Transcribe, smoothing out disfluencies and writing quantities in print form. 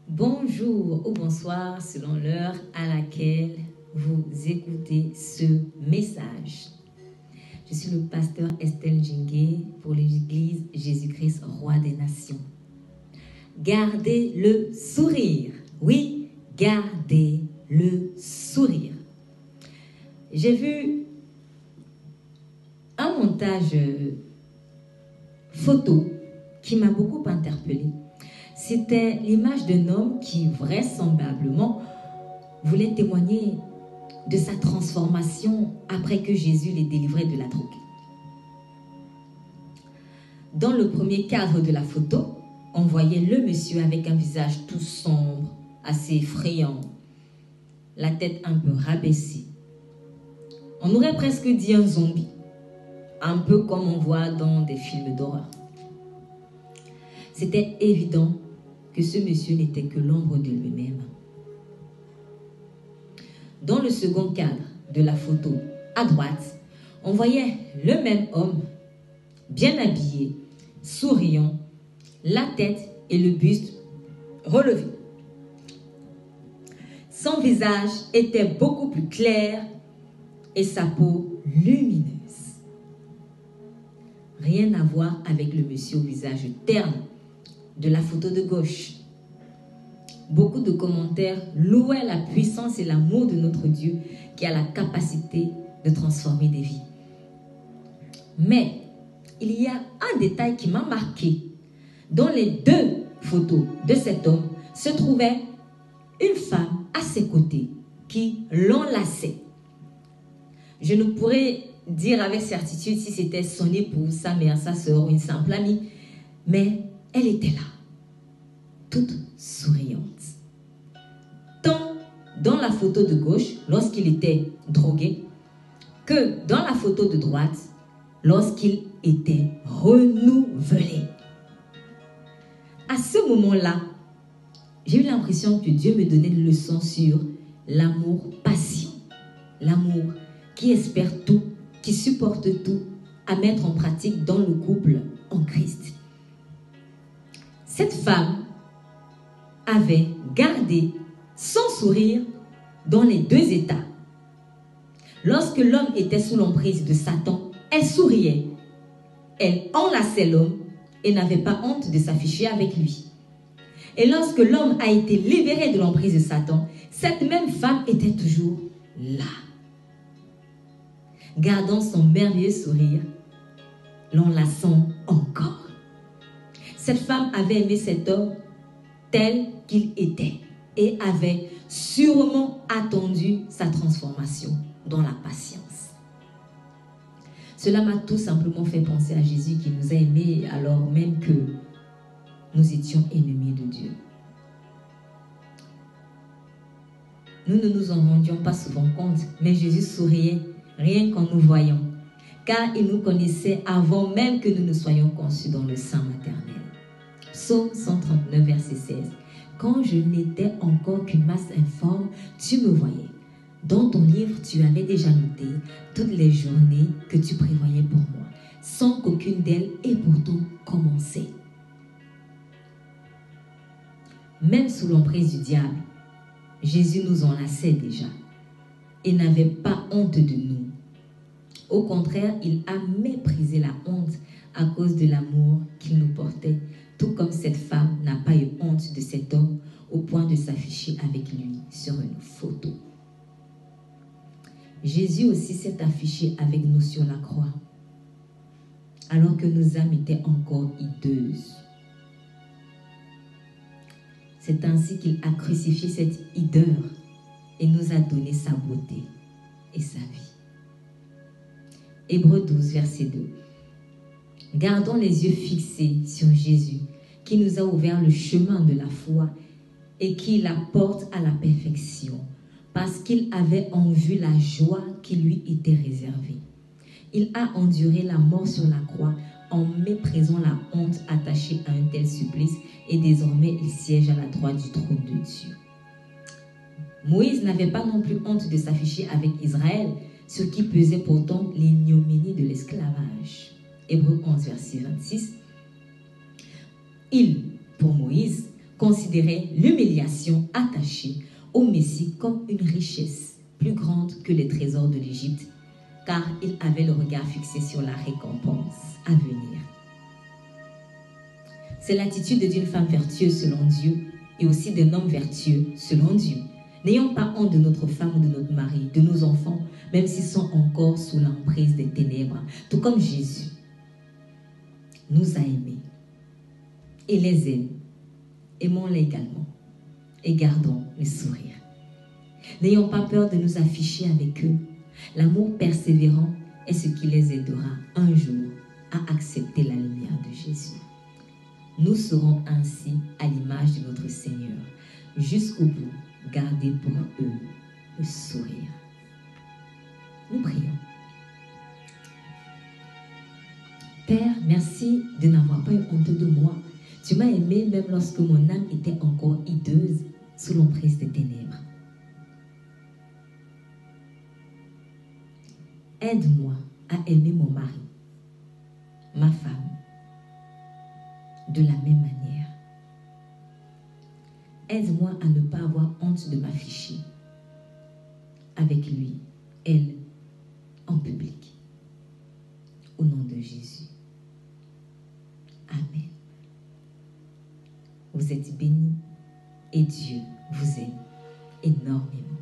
Bonjour ou bonsoir selon l'heure à laquelle vous écoutez ce message. Je suis le pasteur Estelle Djingué pour l'église Jésus-Christ, Roi des Nations. Gardez le sourire. Oui, gardez le sourire. J'ai vu un montage photo qui m'a beaucoup interpellée. C'était l'image d'un homme qui vraisemblablement voulait témoigner de sa transformation après que Jésus l'ait délivré de la drogue. Dans le premier cadre de la photo, on voyait le monsieur avec un visage tout sombre, assez effrayant, la tête un peu rabaissée. On aurait presque dit un zombie, un peu comme on voit dans des films d'horreur. C'était évident que ce monsieur n'était que l'ombre de lui-même. Dans le second cadre de la photo, à droite, on voyait le même homme, bien habillé, souriant, la tête et le buste relevés. Son visage était beaucoup plus clair et sa peau lumineuse. Rien à voir avec le monsieur au visage terne de la photo de gauche. Beaucoup de commentaires louaient la puissance et l'amour de notre Dieu qui a la capacité de transformer des vies. Mais il y a un détail qui m'a marqué. Dans les deux photos de cet homme se trouvait une femme à ses côtés qui l'enlaçait. Je ne pourrais dire avec certitude si c'était son épouse, sa mère, sa soeur ou une simple amie, mais elle était là, toute souriante. Tant dans la photo de gauche, lorsqu'il était drogué, que dans la photo de droite, lorsqu'il était renouvelé. À ce moment-là, j'ai eu l'impression que Dieu me donnait une leçon sur l'amour patient, l'amour qui espère tout, qui supporte tout, à mettre en pratique dans le couple en Christ. Cette femme avait gardé son sourire dans les deux états. Lorsque l'homme était sous l'emprise de Satan, elle souriait. Elle enlaçait l'homme et n'avait pas honte de s'afficher avec lui. Et lorsque l'homme a été libéré de l'emprise de Satan, cette même femme était toujours là, gardant son merveilleux sourire, l'enlaçant encore. Cette femme avait aimé cet homme tel qu'il était et avait sûrement attendu sa transformation dans la patience. Cela m'a tout simplement fait penser à Jésus qui nous a aimés alors même que nous étions ennemis de Dieu. Nous ne nous en rendions pas souvent compte, mais Jésus souriait rien qu'en nous voyant, car il nous connaissait avant même que nous ne soyons conçus dans le sein maternel. Psaume 139, verset 16. Quand je n'étais encore qu'une masse informe, tu me voyais. Dans ton livre, tu avais déjà noté toutes les journées que tu prévoyais pour moi, sans qu'aucune d'elles ait pourtant commencé. Même sous l'emprise du diable, Jésus nous enlaçait déjà et n'avait pas honte de nous. Au contraire, il a méprisé la honte à cause de l'amour qu'il nous portait, tout comme cette femme n'a pas eu honte de cet homme au point de s'afficher avec lui sur une photo. Jésus aussi s'est affiché avec nous sur la croix, alors que nos âmes étaient encore hideuses. C'est ainsi qu'il a crucifié cette hideur et nous a donné sa beauté et sa vie. Hébreux 12, verset 2. Gardons les yeux fixés sur Jésus, qui nous a ouvert le chemin de la foi et qui la porte à la perfection, parce qu'il avait en vue la joie qui lui était réservée. Il a enduré la mort sur la croix en méprisant la honte attachée à un tel supplice, et désormais il siège à la droite du trône de Dieu. Moïse n'avait pas non plus honte de s'afficher avec Israël, ce qui pesait pourtant l'ignominie de l'esclavage. Hébreux 11, verset 26. Il, pour Moïse, considérait l'humiliation attachée au Messie comme une richesse plus grande que les trésors de l'Égypte, car il avait le regard fixé sur la récompense à venir. C'est l'attitude d'une femme vertueuse selon Dieu et aussi d'un homme vertueux selon Dieu. N'ayons pas honte de notre femme ou de notre mari, de nos enfants, même s'ils sont encore sous l'emprise des ténèbres, tout comme Jésus nous a aimés et les aime. Aimons-les également et gardons le sourire. N'ayons pas peur de nous afficher avec eux. L'amour persévérant est ce qui les aidera un jour à accepter la lumière de Jésus. Nous serons ainsi à l'image de notre Seigneur. Jusqu'au bout, gardez pour eux le sourire. Nous prions. Père, merci de n'avoir pas eu honte de moi. Tu m'as aimé même lorsque mon âme était encore hideuse sous l'emprise des ténèbres. Aide-moi à aimer mon mari, ma femme, de la même manière. Aide-moi à ne pas avoir honte de m'afficher avec lui, elle, en public. Au nom de Jésus. Amen. Vous êtes bénis et Dieu vous aime énormément.